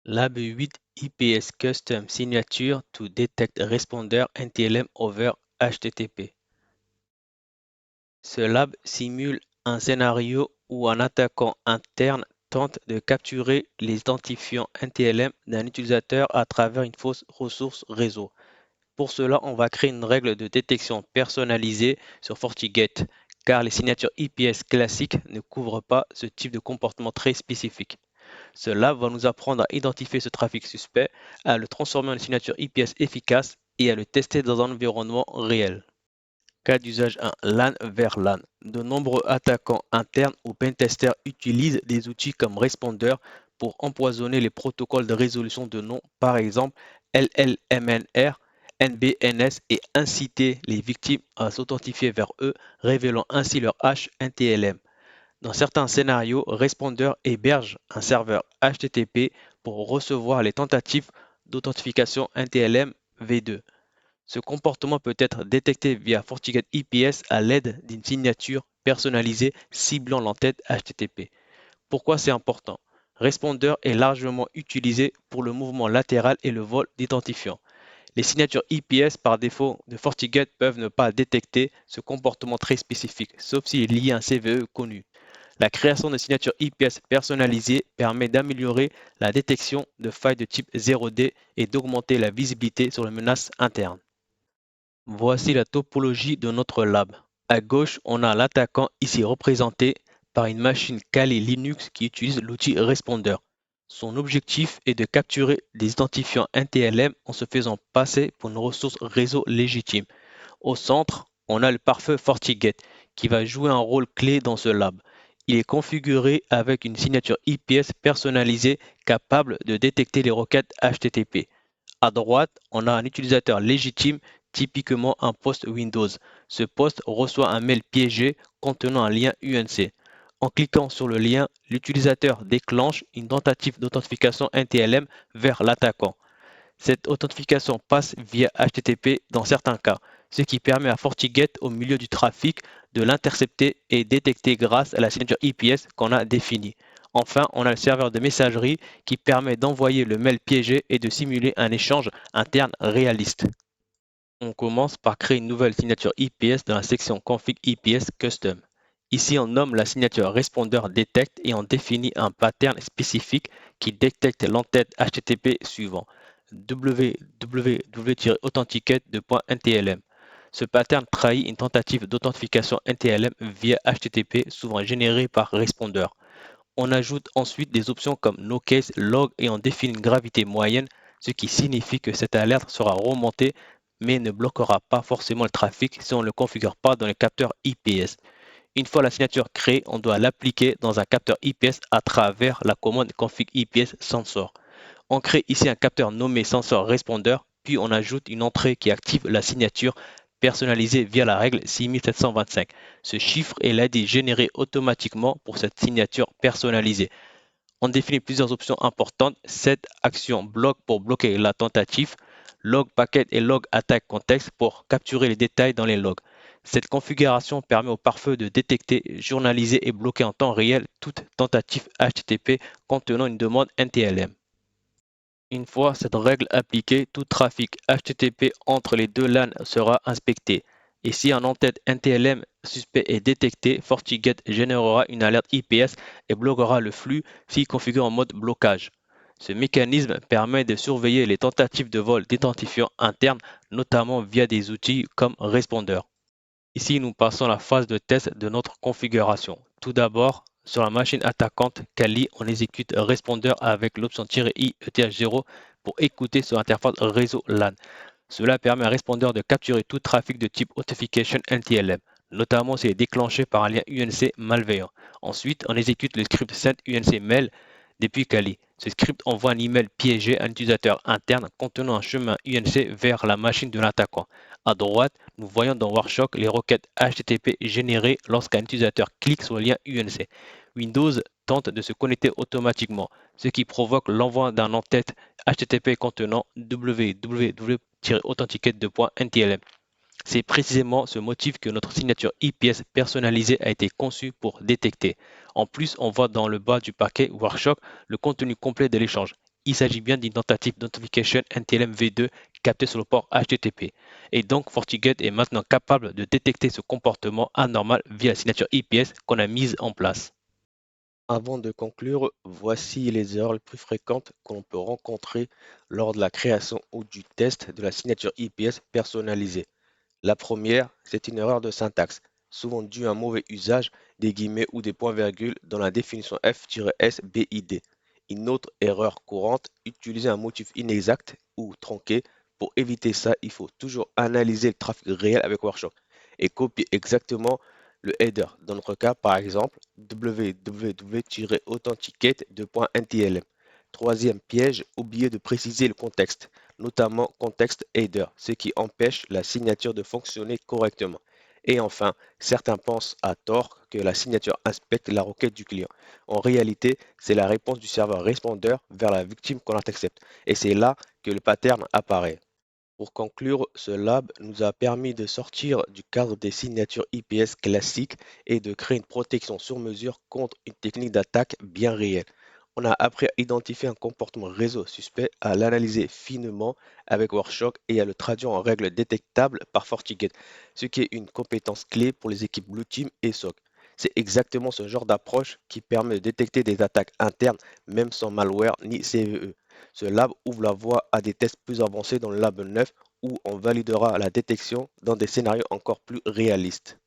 Lab8 IPS Custom Signature to Detect Responder NTLM over HTTP. Ce lab simule un scénario où un attaquant interne tente de capturer les identifiants NTLM d'un utilisateur à travers une fausse ressource réseau. Pour cela, on va créer une règle de détection personnalisée sur FortiGate, car les signatures IPS classiques ne couvrent pas ce type de comportement très spécifique. Cela va nous apprendre à identifier ce trafic suspect, à le transformer en une signature IPS efficace et à le tester dans un environnement réel. Cas d'usage 1, LAN vers LAN. De nombreux attaquants internes ou pentesters utilisent des outils comme Responder pour empoisonner les protocoles de résolution de noms, par exemple LLMNR, NBNS, et inciter les victimes à s'authentifier vers eux, révélant ainsi leur hash NTLM. Dans certains scénarios, Responder héberge un serveur HTTP pour recevoir les tentatives d'authentification NTLM v2. Ce comportement peut être détecté via FortiGate IPS à l'aide d'une signature personnalisée ciblant l'entête HTTP. Pourquoi c'est important? Responder est largement utilisé pour le mouvement latéral et le vol d'identifiants. Les signatures IPS par défaut de FortiGate peuvent ne pas détecter ce comportement très spécifique, sauf s'il est lié à un CVE connu. La création de signatures IPS personnalisées permet d'améliorer la détection de failles de type 0D et d'augmenter la visibilité sur les menaces internes. Voici la topologie de notre lab. À gauche, on a l'attaquant ici représenté par une machine Kali Linux qui utilise l'outil Responder. Son objectif est de capturer des identifiants NTLM en se faisant passer pour une ressource réseau légitime. Au centre, on a le pare-feu FortiGate qui va jouer un rôle clé dans ce lab. Il est configuré avec une signature IPS personnalisée capable de détecter les requêtes HTTP. À droite, on a un utilisateur légitime, typiquement un poste Windows. Ce poste reçoit un mail piégé contenant un lien UNC. En cliquant sur le lien, l'utilisateur déclenche une tentative d'authentification NTLM vers l'attaquant. Cette authentification passe via HTTP dans certains cas, ce qui permet à FortiGate au milieu du trafic de l'intercepter et détecter grâce à la signature IPS qu'on a définie. Enfin, on a le serveur de messagerie qui permet d'envoyer le mail piégé et de simuler un échange interne réaliste. On commence par créer une nouvelle signature IPS dans la section Config IPS Custom. Ici, on nomme la signature Responder Detect et on définit un pattern spécifique qui détecte l'entête HTTP suivant www-authenticate.ntlm. Ce pattern trahit une tentative d'authentification NTLM via HTTP, souvent générée par Responder. On ajoute ensuite des options comme No Case, Log et on définit une gravité moyenne, ce qui signifie que cette alerte sera remontée mais ne bloquera pas forcément le trafic si on ne le configure pas dans les capteurs IPS. Une fois la signature créée, on doit l'appliquer dans un capteur IPS à travers la commande config IPS sensor. On crée ici un capteur nommé sensor responder, puis on ajoute une entrée qui active la signature personnalisée via la règle 6725. Ce chiffre est l'ID généré automatiquement pour cette signature personnalisée. On définit plusieurs options importantes. Set action block pour bloquer la tentative, log packet et log attack context pour capturer les détails dans les logs. Cette configuration permet au pare-feu de détecter, journaliser et bloquer en temps réel toute tentative HTTP contenant une demande NTLM. Une fois cette règle appliquée, tout trafic HTTP entre les deux LAN sera inspecté. Et si un en-tête NTLM suspect est détecté, FortiGate générera une alerte IPS et bloquera le flux s'il configure en mode blocage. Ce mécanisme permet de surveiller les tentatives de vol d'identifiants internes, notamment via des outils comme Responder. Ici, nous passons à la phase de test de notre configuration. Tout d'abord, sur la machine attaquante Kali, on exécute Responder avec l'option "-i ETH0 pour écouter sur l'interface réseau LAN. Cela permet à Responder de capturer tout trafic de type Authentication NTLM, notamment s'il est déclenché par un lien UNC malveillant. Ensuite, on exécute le script send UNC mail depuis Kali. Ce script envoie un email piégé à un utilisateur interne contenant un chemin UNC vers la machine de l'attaquant. À droite, nous voyons dans Warshock les requêtes HTTP générées lorsqu'un utilisateur clique sur le lien UNC. Windows tente de se connecter automatiquement, ce qui provoque l'envoi d'un en-tête HTTP contenant www-authenticate.ntlm. C'est précisément ce motif que notre signature IPS personnalisée a été conçue pour détecter. En plus, on voit dans le bas du paquet Warshock le contenu complet de l'échange. il s'agit bien d'une tentative d'Authentication NTLM v2 captée sur le port HTTP. Et donc, FortiGate est maintenant capable de détecter ce comportement anormal via la signature IPS qu'on a mise en place. Avant de conclure, voici les erreurs les plus fréquentes que l'on peut rencontrer lors de la création ou du test de la signature IPS personnalisée. La première, c'est une erreur de syntaxe, souvent due à un mauvais usage des guillemets ou des points-virgules dans la définition F-S BID. Une autre erreur courante, utiliser un motif inexact ou tronqué. Pour éviter ça, il faut toujours analyser le trafic réel avec Wireshark et copier exactement le header. Dans notre cas, par exemple, www-authenticate2.ntlm. Troisième piège, oublier de préciser le contexte, notamment contexte header, ce qui empêche la signature de fonctionner correctement. Et enfin, certains pensent à tort que la signature inspecte la requête du client. En réalité, c'est la réponse du serveur répondeur vers la victime qu'on accepte. Et c'est là que le pattern apparaît. Pour conclure, ce lab nous a permis de sortir du cadre des signatures IPS classiques et de créer une protection sur mesure contre une technique d'attaque bien réelle. On a appris à identifier un comportement réseau suspect, à l'analyser finement avec Wireshark et à le traduire en règles détectables par FortiGate, ce qui est une compétence clé pour les équipes Blue Team et SOC. C'est exactement ce genre d'approche qui permet de détecter des attaques internes, même sans malware ni CVE. Ce lab ouvre la voie à des tests plus avancés dans le lab 9 où on validera la détection dans des scénarios encore plus réalistes.